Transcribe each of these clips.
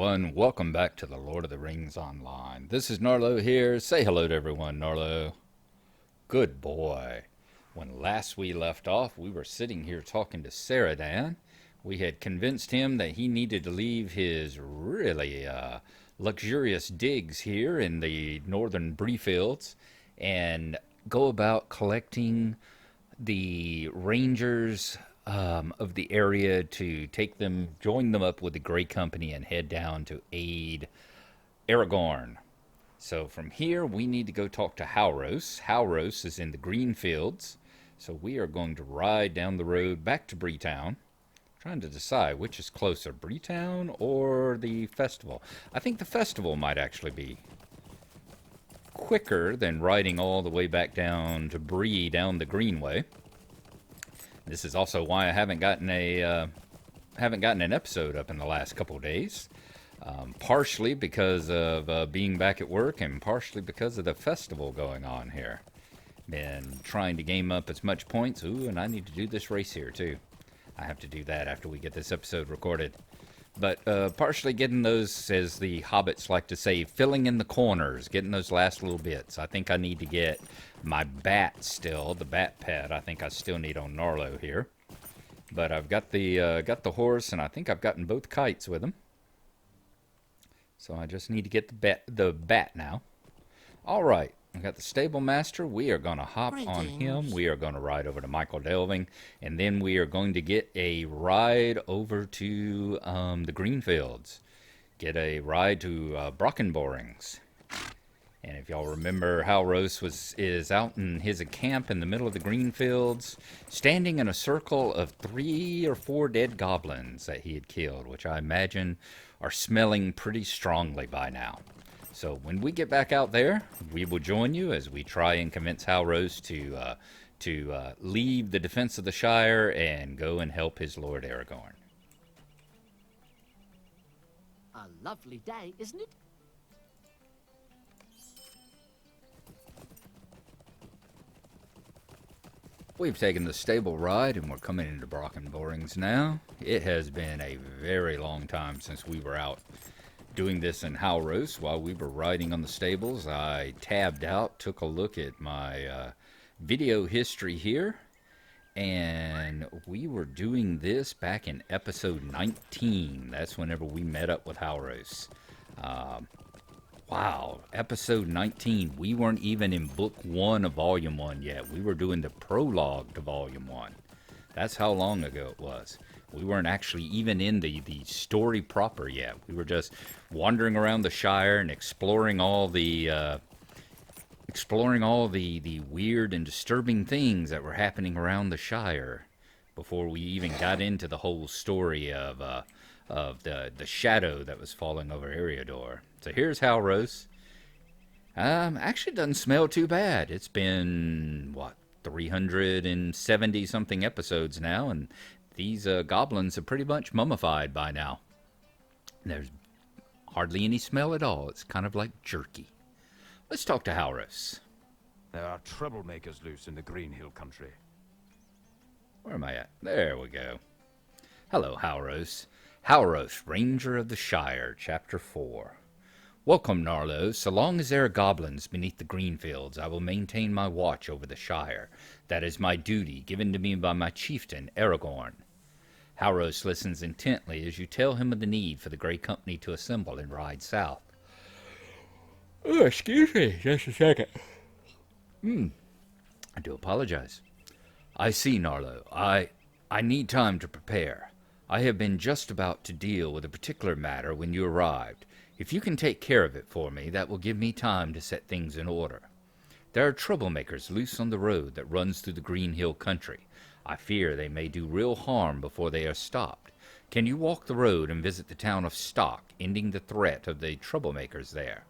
everyone. Welcome back to the Lord of the Rings Online. This is Gnarlo here. Say hello to everyone, Gnarlo. Good boy. When last we left off, we were sitting here talking to Saradan. We had convinced him that he needed to leave his really luxurious digs here in the northern Bree fields and go about collecting the rangers of the area to take them, join them up with the Grey Company, and head down to aid Aragorn. So from here, we need to go talk to Halros. Halros is in the green fields, so we are going to ride down the road back to Breetown, trying to decide which is closer, Breetown or the festival. I think the festival might actually be quicker than riding all the way back down to Bree down the Greenway. This is also why I haven't gotten an episode up in the last couple of days. Partially because of being back at work, and partially because of the festival going on here. Been trying to game up as much points. Ooh, and I need to do this race here too. I have to do that after we get this episode recorded. But partially getting those, as the hobbits like to say, filling in the corners, getting those last little bits. I think I need to get my bat still, the bat pet. I think I still need on Gnarlo here. But I've got the horse, and I think I've gotten both kites with him. So I just need to get the bat now. All right. I got the stable master. We are going to hop on him. We are going to ride over to Michael Delving. And then we are going to get a ride over to the Greenfields. Get a ride to Brockenborings. And if y'all remember, Halros is out in his camp in the middle of the Greenfields, standing in a circle of 3 or 4 dead goblins that he had killed, which I imagine are smelling pretty strongly by now. So when we get back out there, we will join you as we try and convince Halros to leave the defense of the Shire and go and help his Lord Aragorn. A lovely day, isn't it? We've taken the stable ride and we're coming into Brockenborings now. It has been a very long time since we were out doing this in Halros. While we were riding on the stables, I tabbed out, took a look at my video history here, and we were doing this back in episode 19. That's whenever we met up with Halros. Wow, episode 19. We weren't even in book 1 of volume 1 yet. We were doing the prologue to volume 1. That's how long ago it was. We weren't actually even in the story proper yet. We were just wandering around the Shire and exploring all the weird and disturbing things that were happening around the Shire before we even got into the whole story of the shadow that was falling over Eriador. So here's Halros. Actually doesn't smell too bad. It's been, 370 something episodes now, and these goblins are pretty much mummified by now. There's hardly any smell at all. It's kind of like jerky. Let's talk to Halros. There are troublemakers loose in the Green Hill country. Where am I at? There we go. Hello, Halros. Halros, Ranger of the Shire, Chapter 4. Welcome, Gnarlo. So long as there are goblins beneath the Greenfields, I will maintain my watch over the Shire. That is my duty, given to me by my chieftain, Aragorn. Halros listens intently as you tell him of the need for the Grey Company to assemble and ride south. Oh, excuse me, just a second. I do apologize. I see, Gnarlo. I need time to prepare. I have been just about to deal with a particular matter when you arrived. If you can take care of it for me, that will give me time to set things in order. There are troublemakers loose on the road that runs through the Green Hill country. I fear they may do real harm before they are stopped. Can you walk the road and visit the town of Stock, ending the threat of the troublemakers there?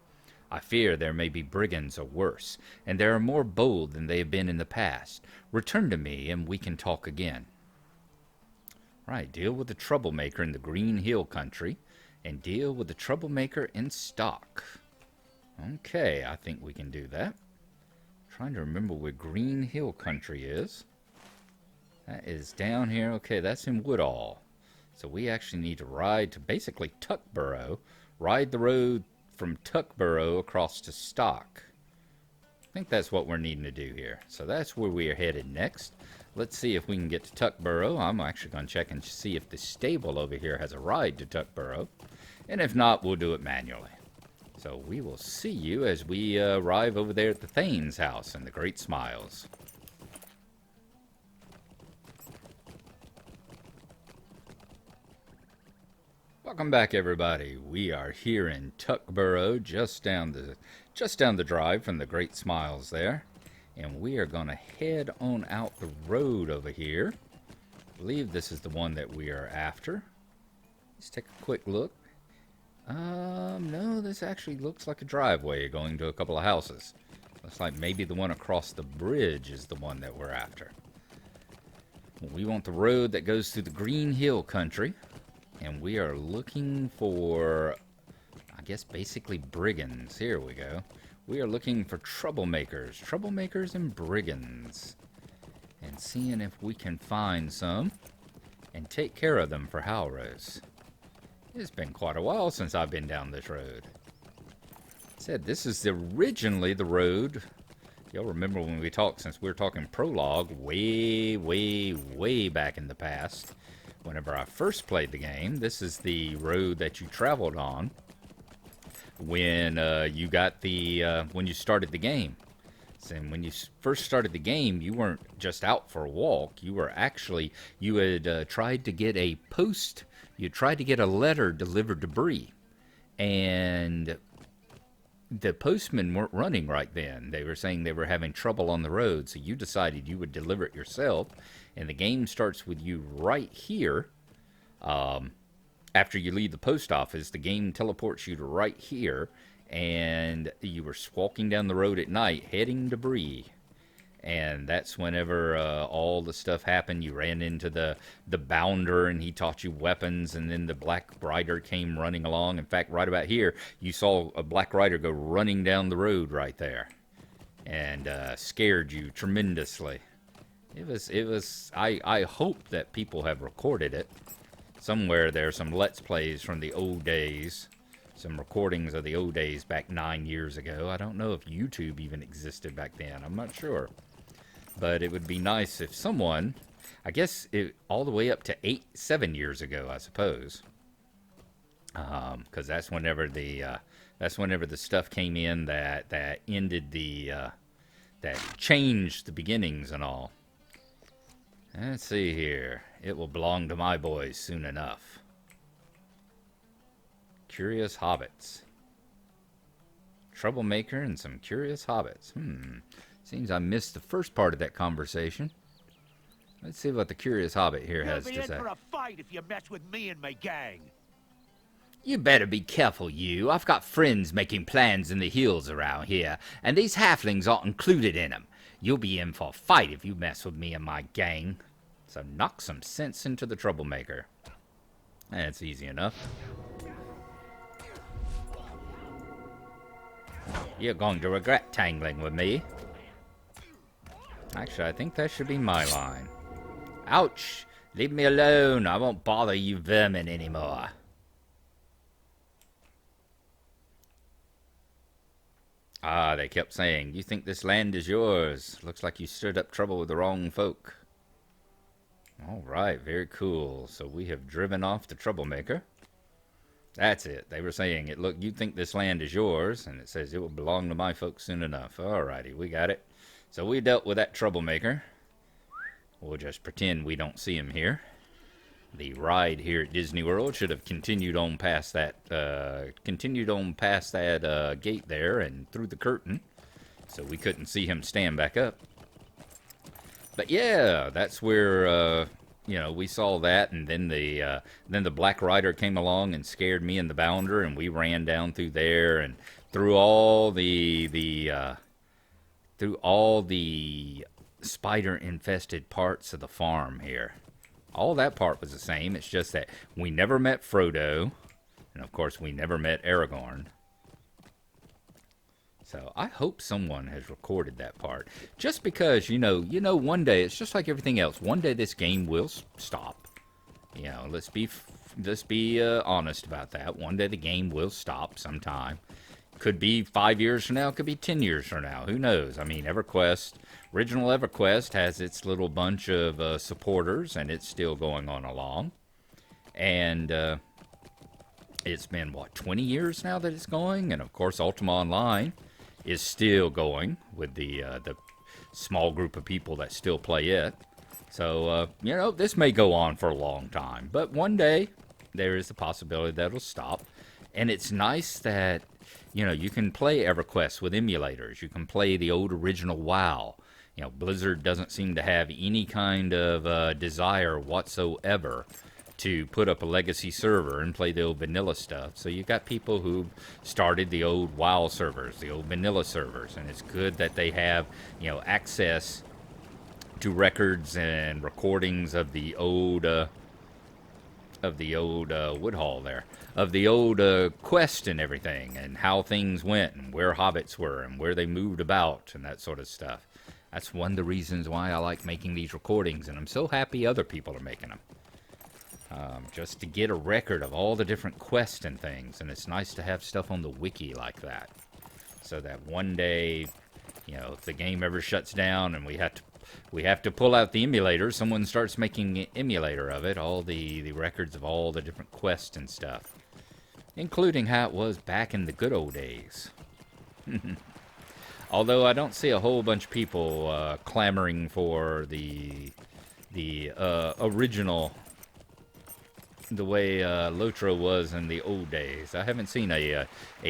I fear there may be brigands or worse, and they are more bold than they have been in the past. Return to me, and we can talk again. Right, deal with the troublemaker in the Green Hill country, and deal with the troublemaker in Stock. Okay, I think we can do that. Trying to remember where Green Hill country is. That is down here. Okay, that's in Woodall. So we actually need to ride to basically Tuckborough, ride the road from Tuckborough across to Stock. I think that's what we're needing to do here. So that's where we are headed next. Let's see if we can get to Tuckborough. I'm actually going to check and see if the stable over here has a ride to Tuckborough. And if not, we'll do it manually. So we will see you as we arrive over there at the Thane's house in the Great Smiles. Welcome back, everybody. We are here in Tuckborough, just down the drive from the Great Smiles there. And we are going to head on out the road over here. I believe this is the one that we are after. Let's take a quick look. No, this actually looks like a driveway going to a couple of houses. Looks like maybe the one across the bridge is the one that we're after. We want the road that goes through the Green Hill country. And we are looking for, I guess, basically brigands. Here we go. We are looking for troublemakers and brigands. And seeing if we can find some and take care of them for Halros. It's been quite a while since I've been down this road. Said this is originally the road. Y'all remember when we talked, since we were talking prologue, way back in the past. Whenever I first played the game, this is the road that you traveled on when you got the when you started the game. So when you first started the game, you weren't just out for a walk. You were actually, you had tried to get a post. You tried to get a letter delivered to Bree, and the postmen weren't running right then. They were saying they were having trouble on the road, so you decided you would deliver it yourself. And the game starts with you right here. After you leave the post office, the game teleports you to right here. And you were walking down the road at night, heading to Bree. And that's whenever all the stuff happened. You ran into the bounder, and he taught you weapons. And then the Black Rider came running along. In fact, right about here, you saw a Black Rider go running down the road right there. And scared you tremendously. It was, I hope that people have recorded it. Somewhere there's some Let's Plays from the old days. Some recordings of the old days back 9 years ago. I don't know if YouTube even existed back then. I'm not sure. But it would be nice if someone, I guess all the way up to 7 years ago, I suppose. Because that's whenever the stuff came in that ended that changed the beginnings and all. Let's see here. It will belong to my boys soon enough. Curious hobbits. Troublemaker and some curious hobbits. Seems I missed the first part of that conversation. Let's see what the curious hobbit here has to say. You'll be in for a fight if you mess with me and my gang. You better be careful, you. I've got friends making plans in the hills around here, and these halflings aren't included in them. You'll be in for a fight if you mess with me and my gang. So knock some sense into the troublemaker. That's easy enough. You're going to regret tangling with me. Actually, I think that should be my line. Ouch! Leave me alone. I won't bother you vermin anymore. Ah, they kept saying, you think this land is yours. Looks like you stirred up trouble with the wrong folk. Alright, very cool. So we have driven off the troublemaker. That's it. They were saying, look, you think this land is yours, and it says it will belong to my folks soon enough. Alrighty, we got it. So we dealt with that troublemaker. We'll just pretend we don't see him here. The ride here at Disney World should have continued on past that gate there and through the curtain, so we couldn't see him stand back up. But yeah, that's where we saw that, and then the Black Rider came along and scared me and the Bounder, and we ran down through there and through all the spider-infested parts of the farm here. All that part was the same. It's just that we never met Frodo, and of course we never met Aragorn. So I hope someone has recorded that part. Just because, one day, it's just like everything else. One day this game will stop. Let's be let's be honest about that. One day the game will stop sometime. Could be 5 years from now, could be 10 years from now. Who knows? I mean, original EverQuest has its little bunch of supporters, and it's still going on along. And it's been, what, 20 years now that it's going? And, of course, Ultima Online is still going with the small group of people that still play it. So, this may go on for a long time. But one day, there is the possibility that it'll stop. And it's nice that, you can play EverQuest with emulators. You can play the old original WoW. Blizzard doesn't seem to have any kind of desire whatsoever to put up a legacy server and play the old vanilla stuff. So you've got people who started the old WoW servers, the old vanilla servers, and it's good that they have, access to records and recordings of the old Woodhall there, of the old quest and everything, and how things went, and where hobbits were, and where they moved about, and that sort of stuff. That's one of the reasons why I like making these recordings, and I'm so happy other people are making them. Just to get a record of all the different quests and things, and it's nice to have stuff on the wiki like that, so that one day, if the game ever shuts down and we have to pull out the emulator, someone starts making an emulator of it, all the records of all the different quests and stuff, including how it was back in the good old days. Although I don't see a whole bunch of people clamoring for the original, the way LOTRO was in the old days. I haven't seen a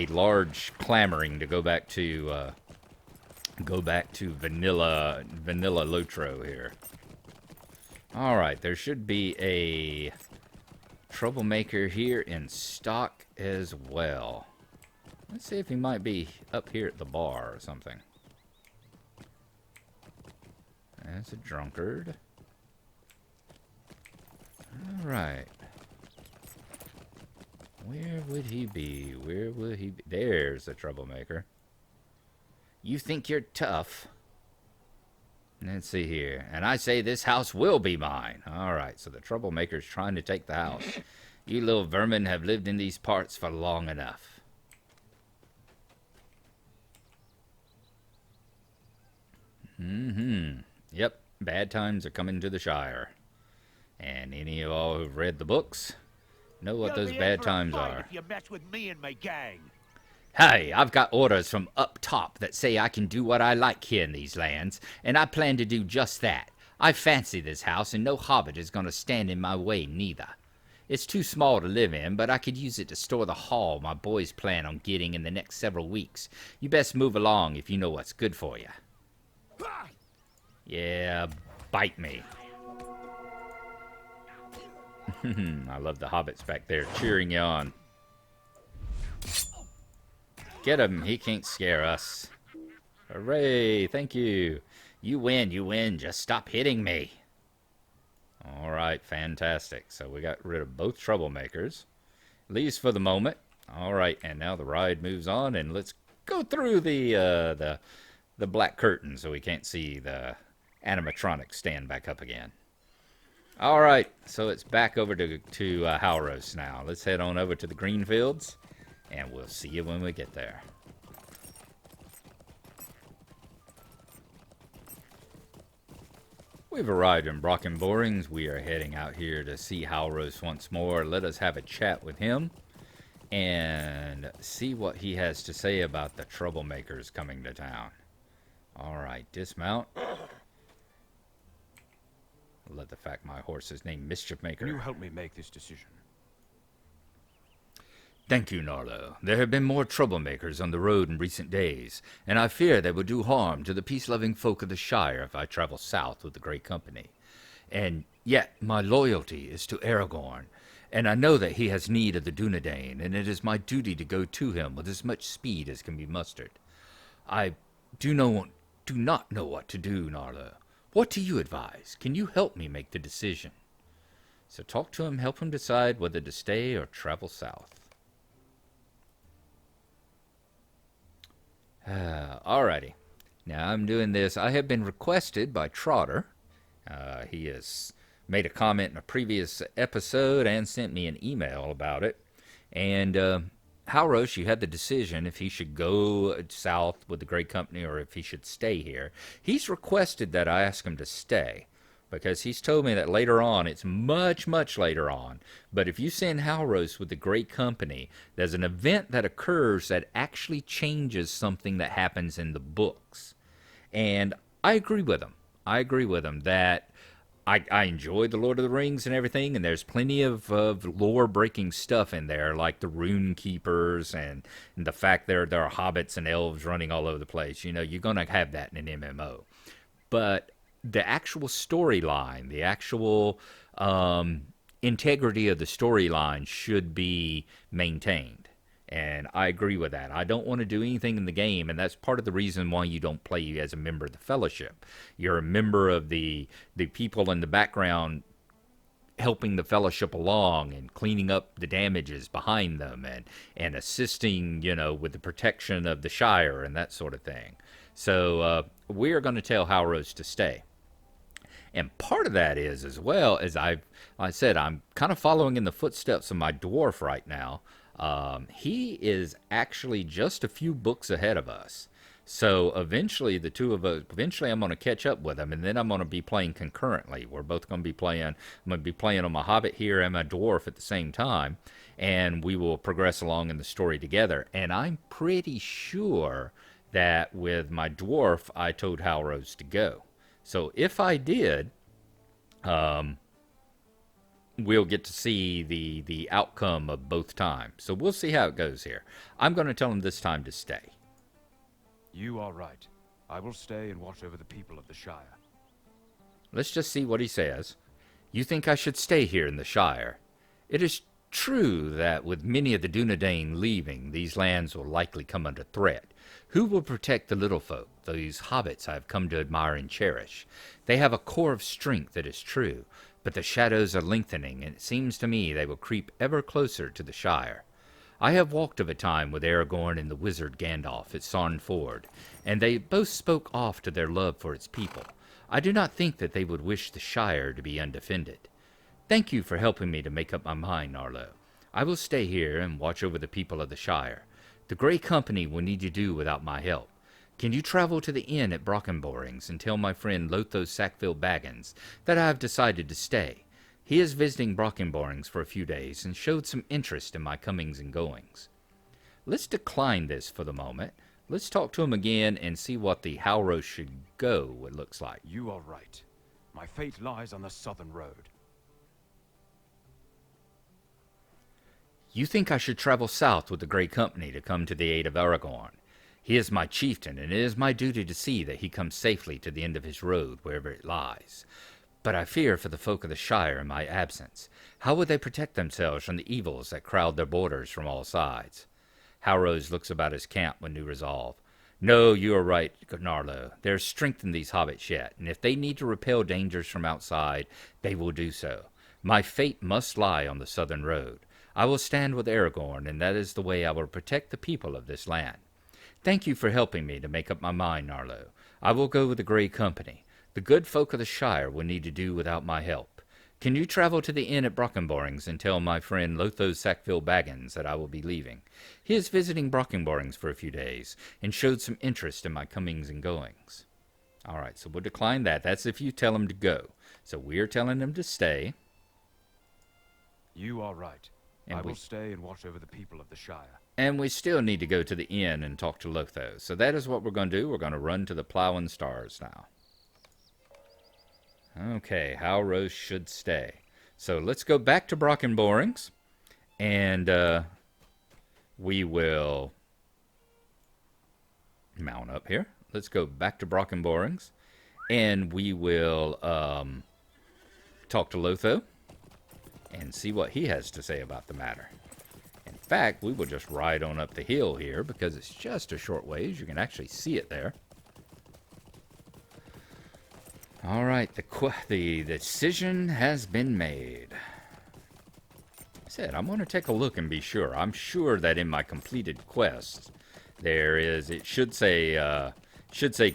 large clamoring to go back to vanilla LOTRO here. All right, there should be a troublemaker here in stock as well. Let's see if he might be up here at the bar or something. That's a drunkard. All right. Where would he be? Where would he be? There's the troublemaker. You think you're tough. Let's see here. And I say this house will be mine. All right, so the troublemaker's trying to take the house. You little vermin have lived in these parts for long enough. Yep, bad times are coming to the Shire. And any of all who've read the books know what those bad times are. If you mess with me and my gang. Hey, I've got orders from up top that say I can do what I like here in these lands, and I plan to do just that. I fancy this house, and no hobbit is going to stand in my way, neither. It's too small to live in, but I could use it to store the haul my boys plan on getting in the next several weeks. You best move along if you know what's good for you. Yeah, bite me. I love the hobbits back there cheering you on. Get him, he can't scare us. Hooray, thank you. You win, just stop hitting me. Alright, fantastic. So we got rid of both troublemakers. At least for the moment. Alright, and now the ride moves on, and let's go through the black curtain so we can't see the animatronics stand back up again. Alright, so it's back over to Halros now. Let's head on over to the green fields, and we'll see you when we get there. We've arrived in Brockenborings. We are heading out here to see Halros once more. Let us have a chat with him and see what he has to say about the troublemakers coming to town. Alright, dismount. I love the fact my horse is named Mischief Maker. Can you help me make this decision? Thank you, Gnarlo. There have been more troublemakers on the road in recent days, and I fear they will do harm to the peace-loving folk of the Shire if I travel south with the Great Company. And yet my loyalty is to Aragorn, and I know that he has need of the Dunedain, and it is my duty to go to him with as much speed as can be mustered. I do not know what to do, Gnarlo. What do you advise? Can you help me make the decision? So talk to him, help him decide whether to stay or travel south. Alrighty. Now I'm doing this. I have been requested by Trotter. He has made a comment in a previous episode and sent me an email about it. And Halros, you had the decision if he should go south with the Great Company or if he should stay here. He's requested that I ask him to stay because he's told me that later on, it's much, much later on, but if you send Halros with the Great Company, there's an event that occurs that actually changes something that happens in the books. And I agree with him. I agree with him that I enjoy the Lord of the Rings and everything, and there's plenty of lore-breaking stuff in there, like the Rune Keepers and the fact there are hobbits and elves running all over the place. You know, you're going to have that in an MMO. But the actual storyline, the actual integrity of the storyline should be maintained. And I agree with that. I don't want to do anything in the game, and that's part of the reason why you don't play as a member of the Fellowship. You're a member of the people in the background helping the Fellowship along and cleaning up the damages behind them and assisting, you know, with the protection of the Shire and that sort of thing. So we are going to tell Halros to stay. And part of that is, as well, as I said, I'm kind of following in the footsteps of my dwarf right now. He is actually just a few books ahead of us. So eventually, the two of us, I'm going to catch up with him, and then I'm going to be playing concurrently. We're both going to be playing, I'm going to be playing on my Hobbit here and my dwarf at the same time, and we will progress along in the story together. And I'm pretty sure that with my dwarf, I told Halros to go. So if I did, we'll get to see the outcome of both times. So we'll see how it goes here. I'm going to tell him this time to stay. You are right. I will stay and watch over the people of the Shire. Let's just see what he says. You think I should stay here in the Shire? It is true that with many of the Dunedain leaving, these lands will likely come under threat. Who will protect the little folk, these hobbits I have come to admire and cherish? They have a core of strength, that is true, but the shadows are lengthening, and it seems to me they will creep ever closer to the Shire. I have walked of a time with Aragorn and the wizard Gandalf at Sarn Ford, and they both spoke oft of their love for its people. I do not think that they would wish the Shire to be undefended. Thank you for helping me to make up my mind, Gnarlo. I will stay here and watch over the people of the Shire. The Grey Company will need to do without my help. Can you travel to the inn at Brockenborings and tell my friend Lotho Sackville Baggins that I have decided to stay? He is visiting Brockenborings for a few days and showed some interest in my comings and goings. Let's decline this for the moment. Let's talk to him again and see what the Halros should go, it looks like. You are right. My fate lies on the southern road. You think I should travel south with the Grey Company to come to the aid of Aragorn? He is my chieftain, and it is my duty to see that he comes safely to the end of his road, wherever it lies. But I fear for the folk of the Shire in my absence. How would they protect themselves from the evils that crowd their borders from all sides? Halros looks about his camp with new resolve. No, you are right, Gnarlo. There is strength in these hobbits yet, and if they need to repel dangers from outside, they will do so. My fate must lie on the southern road. I will stand with Aragorn, and that is the way I will protect the people of this land. Thank you for helping me to make up my mind, Gnarlo. I will go with the Grey Company. The good folk of the Shire will need to do without my help. Can you travel to the inn at Brockenborings and tell my friend Lotho Sackville Baggins that I will be leaving? He is visiting Brockenborings for a few days, and showed some interest in my comings and goings. All right, so we'll decline that. That's if you tell him to go. So we're telling him to stay. You are right. And I will stay and watch over the people of the Shire. And we still need to go to the inn and talk to Lotho. So that is what we're going to do. We're going to run to the Plowing Stars now. Okay, Halros should stay. So let's go back to Brockenborings. And we will mount up here. Let's go back to Brockenborings. And we will talk to Lotho and see what he has to say about the matter. In fact, we will just ride on up the hill here because it's just a short ways. You can actually see it there. All right, the decision has been made. I said I'm going to take a look and be sure. I'm sure that in my completed quests, there is, it should say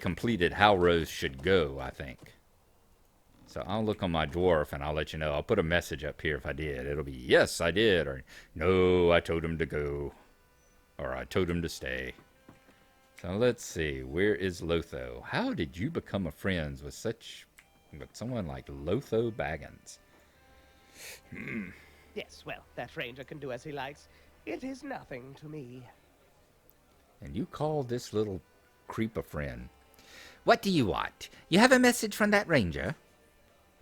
completed Halros should go, I think. So I'll look on my dwarf and I'll let you know. I'll put a message up here if I did. It'll be, yes, I did. Or, no, I told him to go. Or I told him to stay. So let's see. Where is Lotho? How did you become friends with someone like Lotho Baggins? Yes, well, that ranger can do as he likes. It is nothing to me. And you call this little creep a friend. What do you want? You have a message from that ranger?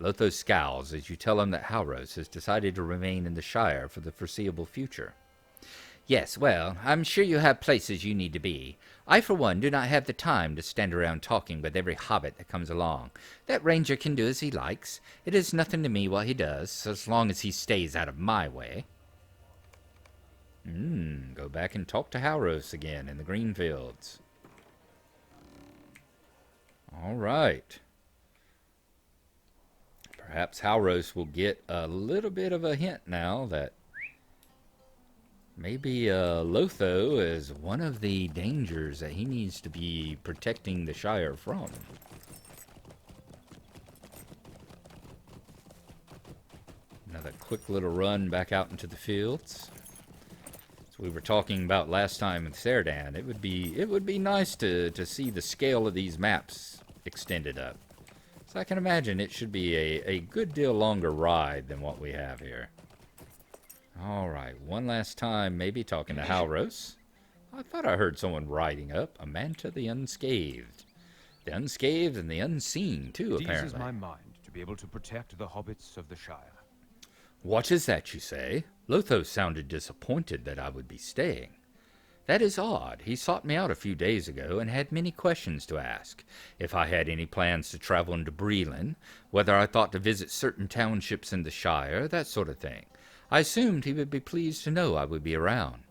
Lotho scowls as you tell him that Halros has decided to remain in the Shire for the foreseeable future. Yes, well, I'm sure you have places you need to be. I, for one, do not have the time to stand around talking with every hobbit that comes along. That ranger can do as he likes. It is nothing to me what he does, as long as he stays out of my way. Go back and talk to Halros again in the Greenfields. All right. Perhaps Halros will get a little bit of a hint now that maybe Lotho is one of the dangers that he needs to be protecting the Shire from. Another quick little run back out into the fields. As we were talking about last time in Serdan, it would be nice to see the scale of these maps extended up. So I can imagine it should be a good deal longer ride than what we have here. Alright, one last time, maybe talking to Halros. I thought I heard someone riding up. Amanta the Unscathed. The Unscathed and the Unseen, too, apparently. It eases my mind to be able to protect the hobbits of the Shire. What is that you say? Lotho sounded disappointed that I would be staying. That is odd. He sought me out a few days ago and had many questions to ask. If I had any plans to travel into Breland, whether I thought to visit certain townships in the Shire, that sort of thing. I assumed he would be pleased to know I would be around.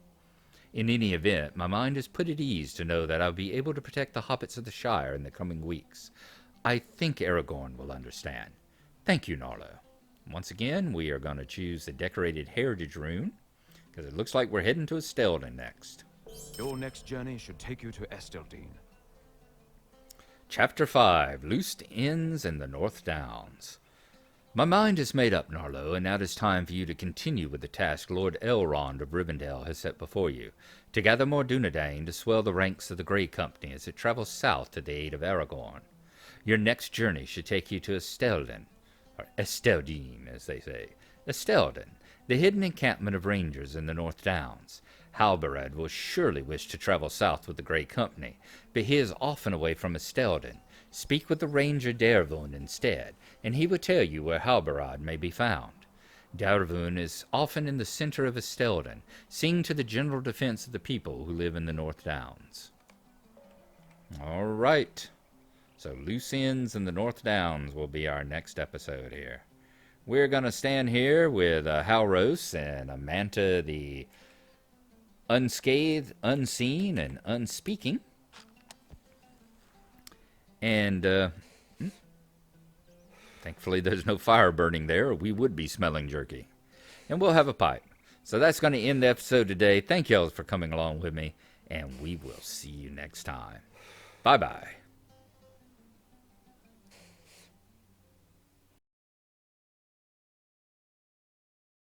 In any event, my mind is put at ease to know that I will be able to protect the hobbits of the Shire in the coming weeks. I think Aragorn will understand. Thank you, Gnarlo. Once again, we are going to choose the decorated heritage rune, because it looks like we're heading to Esteldin next. Your next journey should take you to Esteldin. Chapter 5, Loosed Ends in the North Downs. My mind is made up, Gnarlo, and now it is time for you to continue with the task Lord Elrond of Rivendell has set before you, to gather more Dunedain to swell the ranks of the Grey Company as it travels south to the aid of Aragorn. Your next journey should take you to Esteldin, or Esteldin, as they say. Esteldin, the hidden encampment of rangers in the North Downs. Halberad will surely wish to travel south with the Grey Company, but he is often away from Esteldin. Speak with the ranger Dervun instead, and he will tell you where Halberad may be found. Dervun is often in the center of Esteldin, seeing to the general defense of the people who live in the North Downs. All right. So Loose Ends in the North Downs will be our next episode here. We're going to stand here with Halros and Amanta the Unscathed, Unseen, and Unspeaking. And thankfully there's no fire burning there, or we would be smelling jerky. And we'll have a pipe. So that's going to end the episode today. Thank y'all for coming along with me, and we will see you next time. Bye-bye.